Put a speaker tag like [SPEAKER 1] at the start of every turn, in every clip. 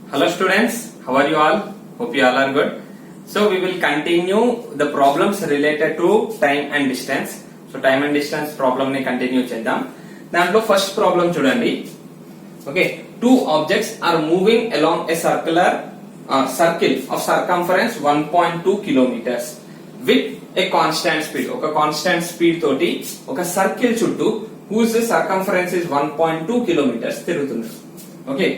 [SPEAKER 1] Hello students, how are you all? Hope you all are good. So we will continue the problems related to time and distance. So time and distance problem ni continue చేద్దాం. దాంట్లో first problem చూడండి. Okay, two objects are moving along a circular circle of circumference 1.2 kilometers with a constant speed. ఒక constant speed తోటి ఒక circle చుట్టూ whose circumference is 1.2 kilometers తిరుగుతుంది. Okay.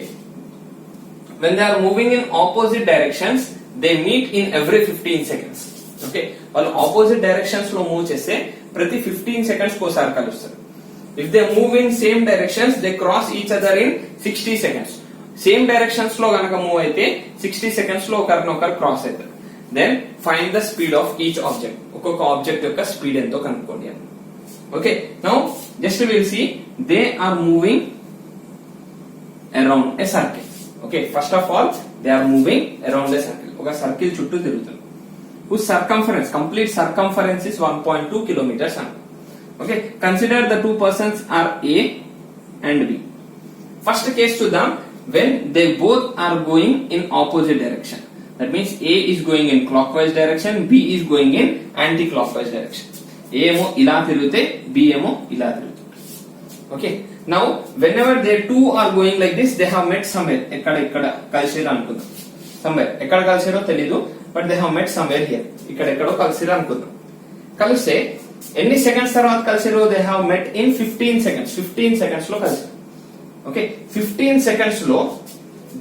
[SPEAKER 1] When they are moving in opposite directions, they meet in every 15 seconds. Okay, వాళ్ళు opposite directions లో move చేస్తే ప్రతి 15 seconds కోసారి కలుస్తారు. If they move in same directions, they cross each other in 60 seconds. Same directions లో గనక move అయితే 60 seconds లో ఒకరినొకరు క్రాస్ అవుతారు. Then find the speed of each object. ఒక్కొక్క ఆబ్జెక్ట్ యొక్క స్పీడ్ ఎంతో కనుక్కోండి. Okay, now just we will see they are moving around a circle. Okay, first of all, they are moving around a circle. ఒక circle చుట్టూ తిరుగుతుంది. Whose circumference, complete circumference is 1.2 kilometers. Okay, consider the two persons are A and B. First case చూద్దాం, when they both are going in opposite direction. That means A is going in clockwise direction, B is going in anti-clockwise direction. A ఏమో ఇలా తిరిగితే B ఏమో ఇలా తిరుగుతుంది. Okay, now whenever they two are going like this, they have met somewhere. ఇక్కడ కలిసిరు అనుకుందాం. somewhere ఎక్కడ కలిసిరో తెలీదు, but they have met somewhere here. ఎక్కడో కలిసిరు అనుకుందాం. కలిస్తే ఎన్ని సెకండ్స్ తర్వాత కలిసిరు? they have met in 15 seconds. 15 seconds లో కలిసిరు. Okay, 15 seconds లో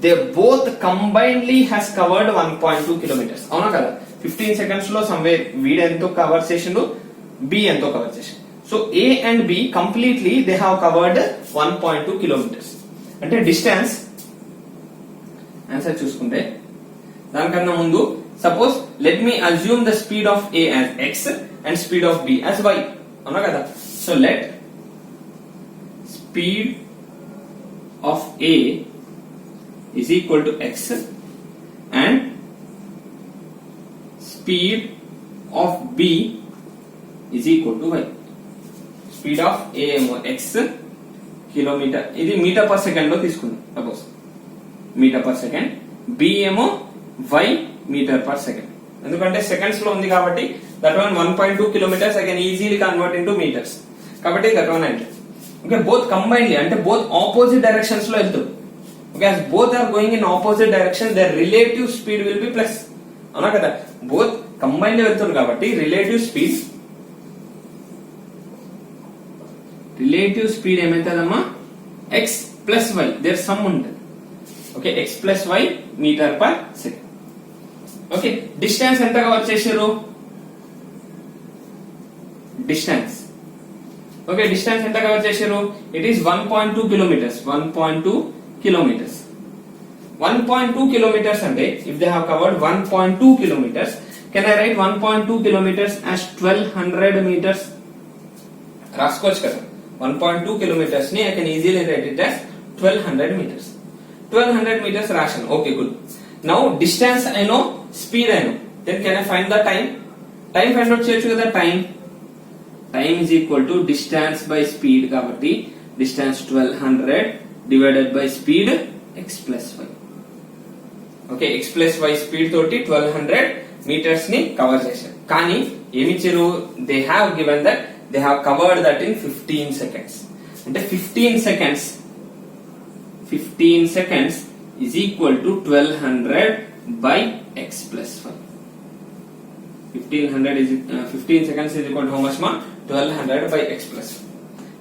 [SPEAKER 1] they both combinedly has covered 1.2 kilometers. అవునా కదా? 15 seconds లో somewhere వీడు ఎంతో కవర్ చేసిండు, B ఎంతో కవర్ చేసిండు. So A and B completely they have covered 1.2 kilometers. అంటే డిస్టెన్స్ ఆన్సర్ చూసుకుంటే దానికన్నా ముందు suppose let me assume the speed of A as x and speed of B as y. అవునా కదా? So let speed of A is equal to x and speed of B is equal to y. Speed of A ఏమో x kilometer, ఇది meter per second లో తీసుకుందాం. Suppose meter per second, B ఏమో y meter per second. ఎందుకంటే seconds లో ఉంది కాబట్టి that one 1.2 kilometers I can easily convert into meters. కాబట్టి దట్ వన్ అంటే ఓకే, బోత్ కంబైన్లీ అంటే బోత్ ఆపోజిట్ డైరెక్షన్స్ లో వెళ్తుంది. Okay, as both are going in opposite direction, their relative speed will be plus. అవునా కదా? Both combinely వెళ్తుంది కాబట్టి relative speed ఏమైతుందమ్మా? x plus y, their sum ఉంటుంది. Okay, x plus y meter per second. Okay, distance ఎంత cover చేశారు? Distance ఎంత cover చేశారు? It is 1.2 kilometers. 1.2 kilometers. 1.2 kilometers అంటే if they have covered 1.2 kilometers, can I write 1.2 kilometers as 1200 meters? రాసుకోవచ్చు కదా. 1.2 kilometers ni I can easily write it as 1200 meters. 1200 meters రాశాను. Okay, good. Now distance I know, speed I know. Then can I find the time? Time find out చేయొచ్చు కదా. Time is equal to distance by speed కాబట్టి distance 1200 divided by speed x plus y. Okay, x plus y speed తోటి 1200 meters ని cover చేశారు. కానీ ఏమిచ్చారు? they have given that they have covered that in 15 seconds. అంటే 15 seconds is equal to 1200 by x plus y. 15 seconds is equal to how much ma? 1200 by x plus y.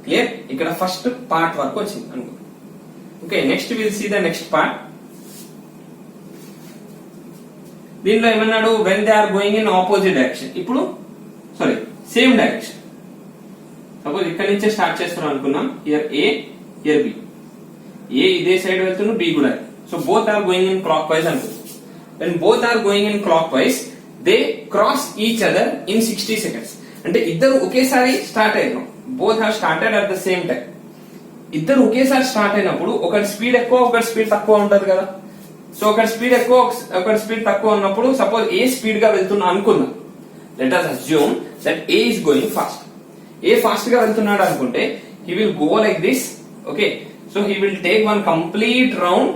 [SPEAKER 1] Clear? ఇక్కడ first part వరకు వచ్చింది అనుకో. Okay, next we will see the next part. దీనిలో ఏమన్నాడు? when they are going in opposite direction. ఇప్పుడు same direction. Suppose ఇక్కడ నుంచే start చేస్తున్నాం అనుకున్నాం. Here A, here B. A ఇదే సైడ్ వెళ్తున్నాం, B కూడా. So both are going in clockwise అనుకుందాం. when both are going in clockwise, they cross each other in 60 seconds. అంటే ఇద్దరు ఒకేసారి స్టార్ట్ అయ్యారు. both have started at the same time. ఇద్దరు ఒకేసారి స్టార్ట్ అయినప్పుడు ఒకటి స్పీడ్ ఎక్కువ, ఒకటి స్పీడ్ తక్కువ ఉంటది కదా. సో ఒకటి స్పీడ్ ఎక్కువ, ఒకటి స్పీడ్ తక్కువ ఉన్నప్పుడు సపోజ్ A స్పీడ్ గా వెళ్తున్నా అనుకుందాం. Let us assume that A is going fast. A fast గా వెళ్తున్నాడు అనుకుంటే he will go like this. Okay, so he will take one complete round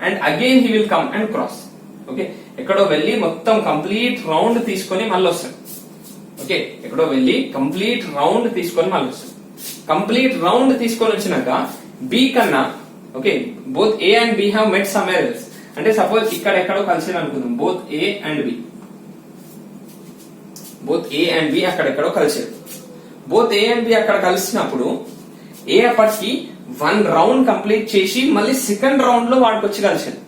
[SPEAKER 1] and again he will come and cross. Okay, ఎక్కడో వెళ్ళి మొత్తం complete round తీసుకొని మళ్ళీ వస్తాడు. Okay, ఎక్కడో వెళ్ళి కంప్లీట్ రౌండ్ తీసుకొని మళ్ళీ వస్తాడు. కంప్లీట్ రౌండ్ తీసుకొని వచ్చినాక బి కన్నా, okay, both A and B have met somewhere else. అంటే సపోజ్ ఇక్కడ ఎక్కడో కలిసి అనుకుందాం, both A and B, both A and B అక్కడెక్కడో కలిసారు. బోత్ ఏ అండ్ బి అక్కడ కలిసినప్పుడు ఏ అప్పటికి 1 రౌండ్ కంప్లీట్ చేసి మళ్ళీ సెకండ్ రౌండ్ లో వాడికి వచ్చి కలిసాడు.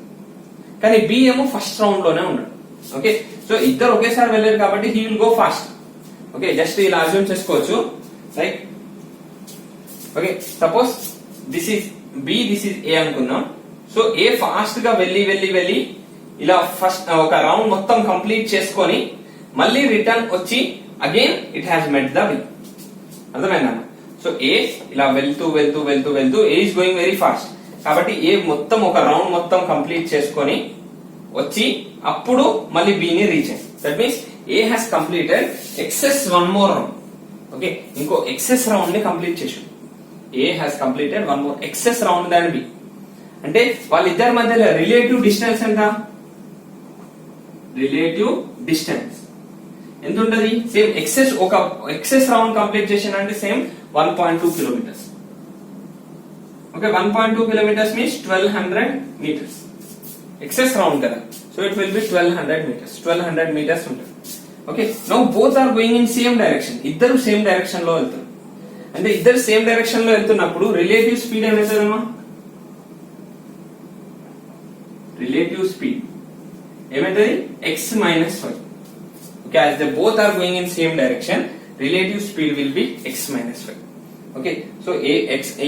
[SPEAKER 1] కానీ బి ఏమో ఫస్ట్ రౌండ్ లోనే ఉన్నాడు. ఓకే, సో ఇద్దరు ఒకేసారి వెళ్ళారు కాబట్టి he will go fast. Okay, just ఇలా అజ్యూమ్ చేసుకోవచ్చు. Right, okay, suppose this is B, this is A అనుకుందాం. సో ఏ ఫాస్ట్ గా వెళ్ళి ఇలా ఫస్ట్ ఒక రౌండ్ మొత్తం కంప్లీట్ చేసుకొని మళ్ళీ రిటర్న్ వచ్చి again it has met the B. అర్థమైందా? సో ఏ ఇలా వెళ్తూ A is going very fast కాబట్టి ఏ మొత్తం ఒక రౌండ్ మొత్తం కంప్లీట్ చేసుకొని వచ్చి అప్పుడు మళ్ళీ బి ని రీచ్ అయ్యింది. That means A has completed excess 1 more round. Okay, ఇంకో ఎక్సెస్ రౌండ్ ని కంప్లీట్ చేసాడు. A has completed 1 more excess round than B. అంటే వాళ్ళిద్దరి మధ్యలో రిలేటివ్ డిస్టెన్స్ ఎంత? రిలేటివ్ డిస్టెన్స్ ఎంత ఉంటది? సేమ్ ఎక్సెస్, ఒక ఎక్సెస్ రౌండ్ కంప్లీట్ చేసానంటే same 1.2 kilometers. Okay, 1.2 kilometers means 1200 meters. Excess round కదా, so it will be 1200 meters. 1200 meters ఉంటుంది. Okay, now both are going in same direction. ఇద్దరు same direction లో వెళ్తారు. అంటే ఇద్దరు సేమ్ డైరెక్షన్ లో వెళ్తున్నప్పుడు రిలేటివ్ స్పీడ్ ఏమవుతుందమ్మా? రిలేటివ్ స్పీడ్ ఏమవుతుంది? x minus y. Okay, as they both are going in same direction, relative speed will be x minus y. Okay, so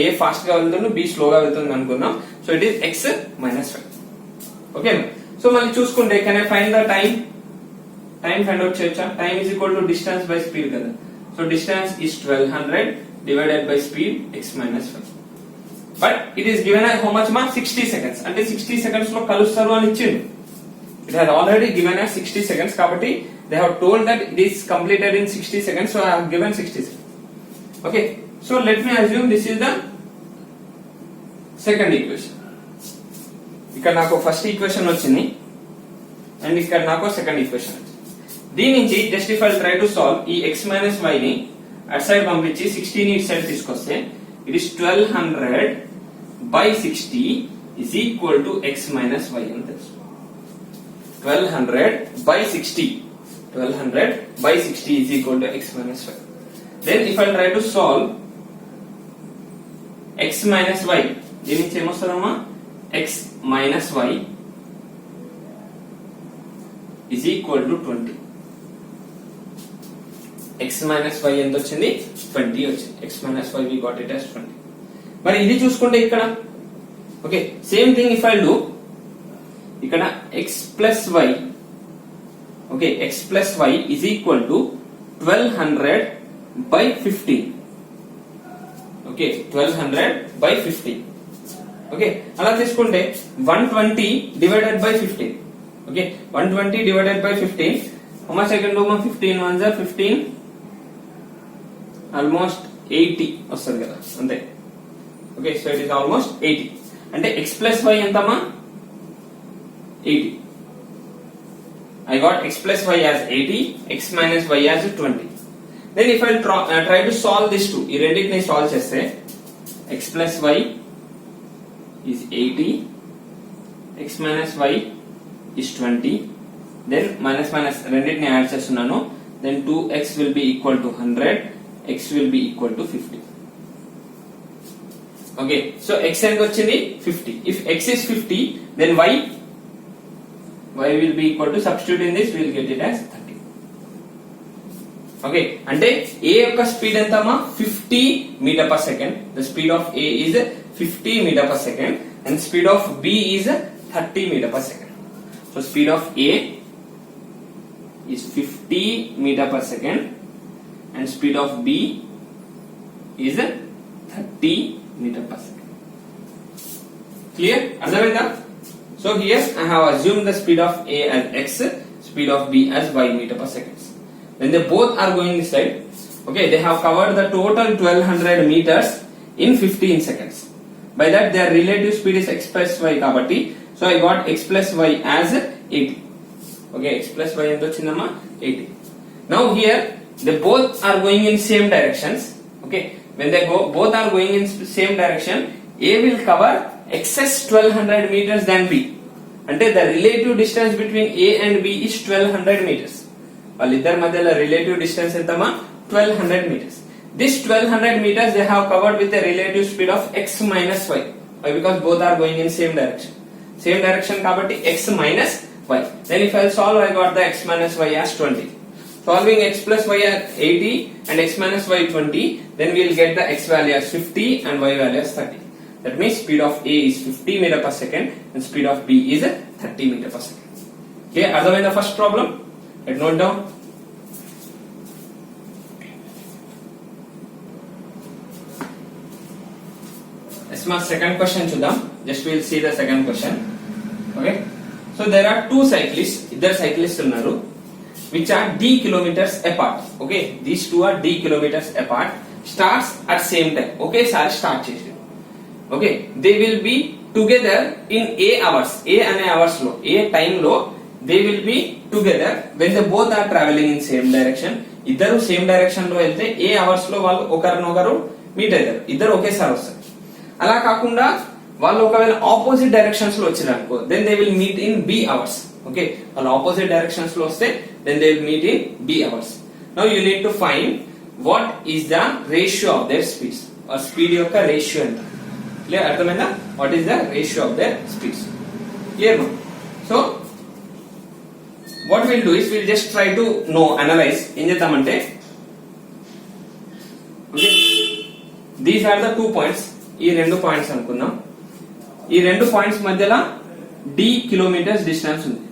[SPEAKER 1] a fast గా వెళ్తుంది, b స్లో గా వెళ్తుంది అనుకుందాం. So it is x minus y. Okay, so మళ్ళీ చూసుకుంటే can I find the time? Time find out చేయొచ్చా? Time is equal to distance by speed కదా. So distance is 1200 divided by speed x minus y. But it is given how much మా 60 seconds. అంటే 60 seconds లో కలుస్తారు అని ఇచ్చిండు. It has already given us 60 seconds. Kabatti, they have told that it is completed in 60 seconds. So I have given 60 seconds. Okay. So let me assume this is the second equation. ఇక్కడ నాకు first equation వచ్చింది and ఇక్కడ నాకు second equation వచ్చింది. దీని నుంచి just if I try to solve ఈ x minus y ని అట్ సైడ్ పంపించి 60 ని ఇట్ సైడ్ తీసుకొస్తే it is 1200 by 60 is equal to x minus y అని తెలుసు. 1200 by 60. 1200 by 60 is equal to x minus y. Then if I try to solve x minus y, దీని నుంచి ఏమొస్తుందమ్మా? x minus y is equal to 20. x minus y ఎంత వచ్చింది? 20 వచ్చింది. x minus y we got it as 20. మరి ఇది చూసుకుంటే ఇక్కడ okay same thing if I do ఇక్కడ x plus y, okay x plus y is equal to 1200 by 15. Okay 1200 by 15. Okay అలా తీసుకుంటే 120 divided by 15. Okay 120 divided by 15 how much I can do? 15 ones are 15, almost 80 వస్తుంది కదా అంతే. Okay so it is almost 80. అంటే x plus y ఎంతమ్మా? 80. I got x plus y as 80, x minus y as 20. Then if I try to solve this two, ఈ రెండింటిని solve చేస్తే x plus y is 80, x minus y is 20. Then minus రెండింటిని add చేస్తున్నాను. Then 2x will be equal to 100, x will be equal to 50. Okay, so x ఎంత వచ్చింది? 50. If x is 50, then y will be equal to, substitute in this, we will get it as 30. Okay, అంటే a యొక్క speed ఎంతమా? 50 meter per second. The speed of a is 50 meter per second and speed of b is 30 meter per second. So speed of a is 50 meter per second and speed of b is 30 meter per second. Clear? అర్థమైందా? So here I have assumed the speed of a as x, speed of b as y meter per second. When they both are going this side, okay, they have covered the total 1200 meters in 15 seconds. By that their relative speed is x plus y kabatti. So I got x plus y as 80. Okay, x plus y ento chindamma 80. Now here they both are going in same directions. Okay, when they go both are going in same direction, A will cover excess 1200 meters than B. Ante the relative distance between A and B is 1200 meters. వాళ్ళిద్దరి మధ్యలో relative distance ఎంతమా 1200 meters. This 1200 meters they have covered with a relative speed of x minus y. Why? Because both are going in same direction. Same direction kabatti x minus y. Then if I solve, I got the x minus y as 20. Solving x plus y as 80 and x minus y 20, then we will get the x value as 50 and y value as 30. That means speed of A is 50 meter per second and speed of B is 30 meter per second. Okay, otherwise the first problem, let's note down. Let's mark second question chudam. Just we will see the second question. Okay, so there are two cyclists, idhar cyclists unnaru, which are d kilometers apart. Okay, these two are d kilometers apart, starts at same time. Okay, sari start chesi. Okay, they will be together in a hours. A ane hours lo, a time lo they will be together when they both are traveling in same direction. Iddaru same direction lo velte a hours lo vallu okarnokaru meet ayyaru, iddaru ఒకేసారి వస్తారు. అలా కాకుండా వాళ్ళు ఒకవేళ opposite directions లో వచ్చారనుకో, then they will meet in b hours. Okay, వాళ్ళు opposite directions లో వస్తే then they will meet in b hours. Now you need to find what is the ratio of their speeds. ఆ speed యొక్క ratio ఎంత. Clear, అర్థమైందా? What is the ratio of their speeds. Clear no? So what will do is will just try to know analyze. ఏం చేద్దామంటే, okay, these are the 2 points. ఈ 2 points అనుకుందాం. ఈ 2 points మధ్యలో d కిలోమీటర్స్ డిస్టెన్స్ ఉంది.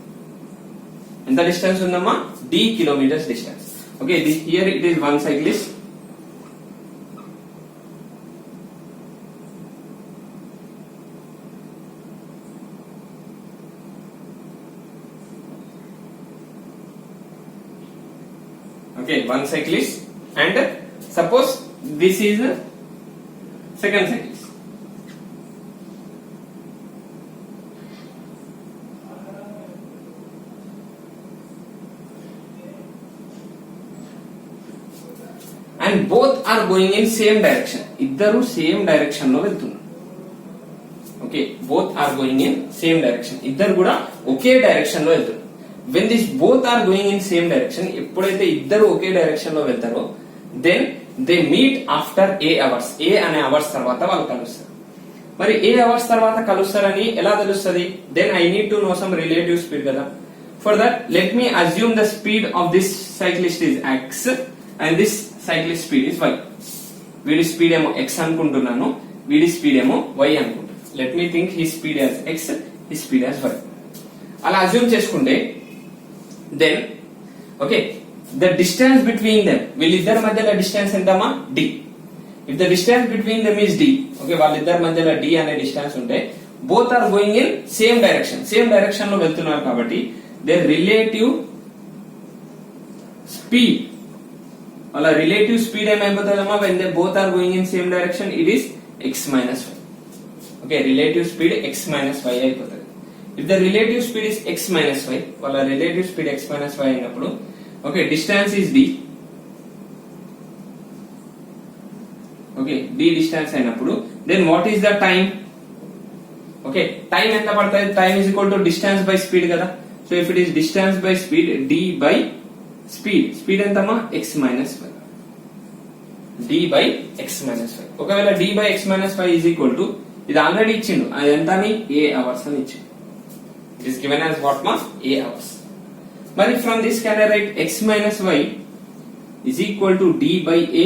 [SPEAKER 1] ఎంత distance ఉందమ్మా? d kilometres distance. Okay, here it is one cyclist. Okay, one cyclist, and suppose this is the second cyclist. And both are going in same direction. Iddaru same direction lo veltunnaru. Okay, both are going in same direction. Iddaru kuda oke direction lo veltunnaru. When these both are going in same direction, ఎప్పుడైతే ఇద్దరు ఒకే direction లో వెళ్తారో, then they meet after a hours. A అనే hours తర్వాత వాళ్ళు కలుస్తారు. మరి a hours తర్వాత కలుస్తారని ఎలా తెలుస్తుంది? Then I need to know some relative speed కదా. For that, let me assume the speed of this cyclist is x and this cyclist speed is y. వీడి స్పీడ్ ఏమో x అనుకుంటున్నాను, వీడి స్పీడ్ ఏమో y అనుకుంటున్నాను. Let me think his speed as x, his speed as y. అలా assume చేసుకుంటే, then okay, the distance between them, వీళ్ళిద్దరి మధ్యలో distance ఎంతమా? d. If the distance between them is d, okay, వాళ్ళిద్దరి మధ్యలో d అనే distance ఉంటే, both are going in same direction లో వెళ్తున్నారు కాబట్టి their relative speed, వాళ్ళ relative speed ఏమైపోతుందమ్మా? when they both are going in same direction, it is x minus y. Okay, relative speed x minus y అయిపోతుంది. If the relative speed is x minus y, వాళ్ళ relative speed x minus y అయినప్పుడు, okay, distance is d. Okay, d distance అయినప్పుడు, then what is the time? Okay, time ఎంత పడుతుంది? Time is equal to distance by speed కదా. So if it is distance by speed, d by speed ఎంతమా? x minus y. d by x minus y. ఒకవేళ d by x minus y is equal to, ఇది already ఇచ్చిండు, అది ఎంత అని? a hours అని ఇచ్చిండు. It is given as what ma? a hours. But from this can I write x minus y is equal to d by a.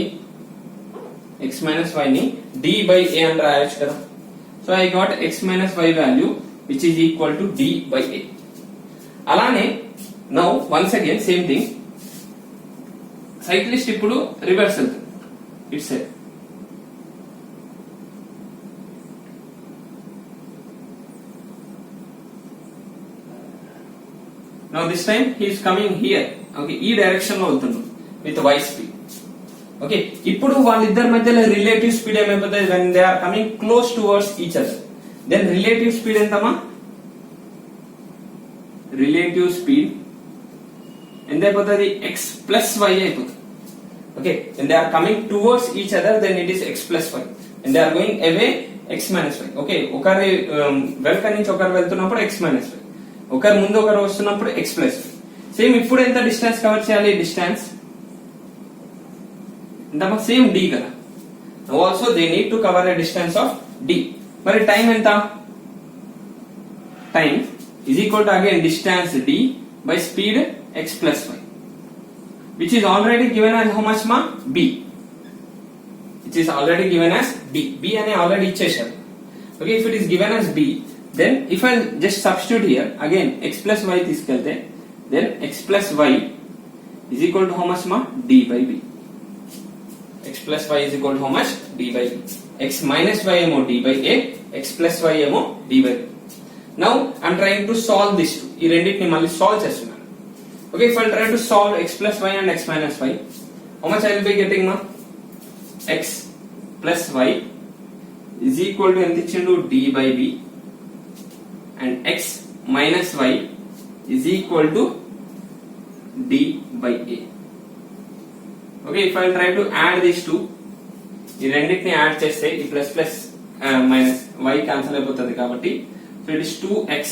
[SPEAKER 1] X minus y ni d by a and రాయొచ్చు కదా. So I got x minus y value which is equal to d by a. అలానే now once again same thing, cyclist ఇప్పుడు reverse వెళ్తుంది. It's now this time he is coming here. Okay, ఈ direction లో వెళ్తున్నాడు with y speed. Okay, ఇప్పుడు వాళ్ళిద్దరి మధ్యలో relative speed ఏమైపోతుంది? when they are coming close towards each other, then relative speed ఎంతమా? రిలేటివ్ స్పీడ్ ఎంత అయిపోతుంది x ప్లస్ y అయిపోతుంది. Okay, when they are coming towards each other then it is x plus y, when they are going away x minus y. Okay, ఒకరి వెనక నుంచి ఒకరు వెళ్తున్నప్పుడు x minus y, ఒకరి ముందు ఒకరు వస్తున్నప్పుడు x plus y. సేమ్ ఇప్పుడు ఎంత డిస్టెన్స్ కవర్ చేయాలి? డిస్టెన్స్ ఎంత? సేమ్ d కదా. Now also they need to cover a distance of d. మరి టైం ఎంత? Time is equal to again distance d by speed x plus y, which is already given as how much ma? b. Which is already given as b. b ane already ichesharu. Okay, if it is given as b, then if I just substitute here again x plus y తీసుకెళ్తే then x plus y is equal to how much ma? d by b. x plus y is equal to how much? d by b. x minus y emo d by a, x plus y emo d by b. Now I am trying to solve this two. ఈ రెండింటిని మళ్ళీ solve చేస్తున్నాను. Okay, if I try to solve x plus y and x minus y, how much I will be getting ma? x plus y is equal to ఎంత ఇచ్చిండు? d by b, and x minus y is equal to d by a. Okay, if I try to add these two, ఈ రెండింటిని add చేస్తే ఈ plus plus minus y cancel అయిపోతుంది కాబట్టి so it is 2x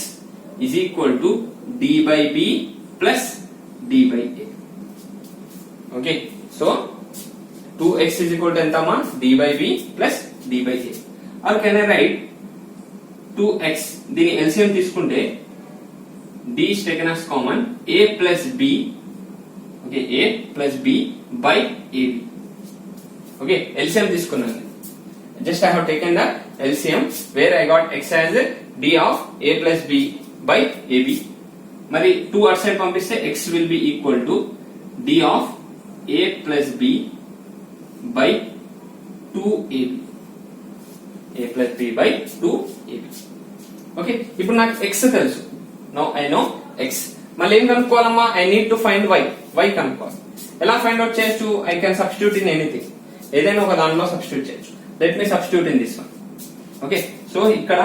[SPEAKER 1] is equal to d by b plus d by a. Okay, so 2x is equal to enta ma? d by b plus d by a. Or can I write 2x, దీని LCM తీసుకుంటే d is taken as common, a plus b, okay, a plus b by ab. Okay, LCM తీసుకున్నాను. Just I have taken the LCM where I got x as d of a plus b by ab. మరి 2 at side పంపిస్తే x will be equal to d of a plus b by 2ab. a plus b by 2ab. Okay, ఇప్పుడు నాకు x తెలుసు. Now I know x. మళ్ళీ ఏం కనుక్కోవాలమ్మా? I need to find y. y కనుక్కోవాలి. ఎలా find out చేయొచ్చు? I can substitute in anything. ఏదైనా ఒక దానిలో సబ్స్టిట్యూట్ చేయొచ్చు. Let me substitute in this one. Okay, so ఇక్కడ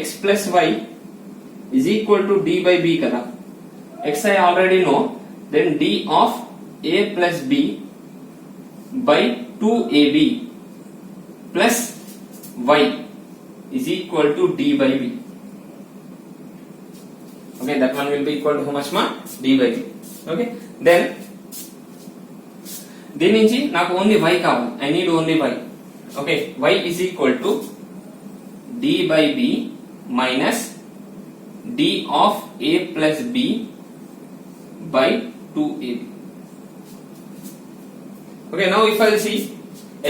[SPEAKER 1] x plus y is equal to d by b kada. X I already know, then d of a plus b by 2ab plus y is equal to d by b. Okay, that one will be equal to how much ma? d by b. Okay, then దీని నుంచి నాకు only y కావాలి. I need only y. Okay, y is equal to d by b minus d of a plus b by 2ab. Okay, now if I will see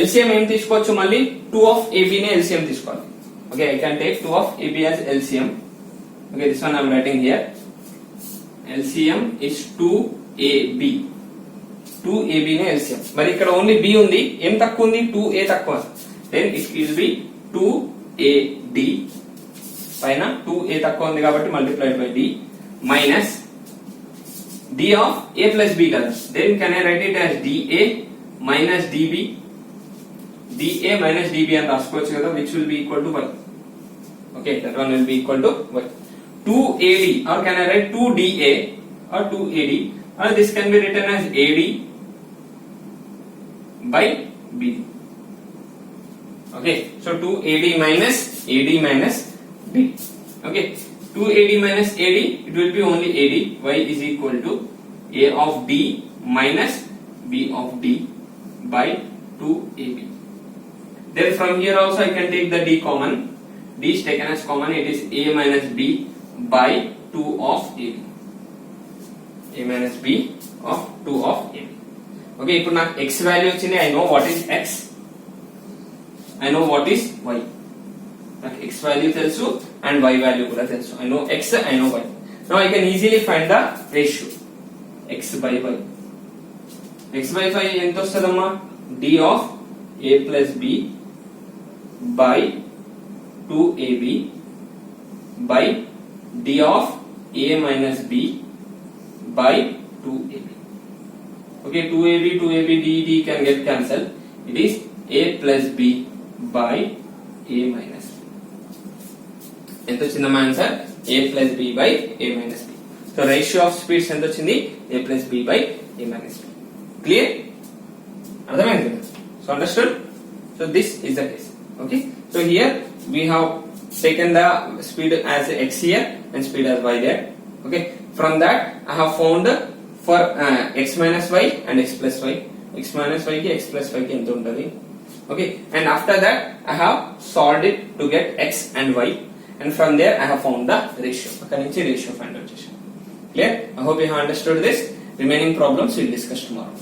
[SPEAKER 1] LCM ఏం తీసుకోవచ్చు? మళ్ళీ 2 of ab నే LCM తీసుకోవాలి. Okay, I can take 2 of ab as LCM. Okay, this one I am writing here. LCM is 2ab. 2ab నే LCM. మరి ఇక్కడ only b ఉంది, ఏం తక్కువ ఉంది? 2a తక్కువ. Then it will be 2ad పైన 2a తక్కువ ఉంది కాబట్టి multiplied by d minus d of a plus b కదా. Then can I write it as dA minus db? dA minus db అని రాసుకోవచ్చు కదా, which will be equal to y. Okay, that one will be equal to y. 2ad, or can I write 2dA or 2ad, or this can be written as ad by bd. Okay, so 2ad minus b. Okay, 2ad minus ad, it will be only ad. Y is equal to a of d minus b of d by 2ab. Then from here also I can take the d common. D is taken as common, it is a minus b by 2 of ab. a minus b of 2 of ab. Okay, ఇప్పుడు నాకు x value వచ్చింది. I know what is x, I know what is y. నాకు x value తెలుసు and y value కూడా తెలుసు. I know x, I know y. Now I can easily find the ratio x by y. x by y ఎంత వస్తుందమ్మా? d of a plus b by 2ab by d of a minus b by 2ab. Okay, 2ab d can get cancelled. It is a plus b by a minus b. ఎంత వచ్చిందమ్మా answer? a plus b by a minus b. So ratio of speeds ఎంత వచ్చింది a plus b by a minus b. Clear? అర్థమైంది కదా? So understood? So this is the case. Okay, so here we have taken the speed as x here and speed as y there. Okay, from that I have found for x minus y and x plus y. X minus y ki x plus y ki enta untadi. Okay, and after that I have solved it to get x and y, and from there I have found the ratio. Akkadi nunchi ratio find out chesam. Clear? I hope you have understood this. Remaining problems we'll discuss tomorrow.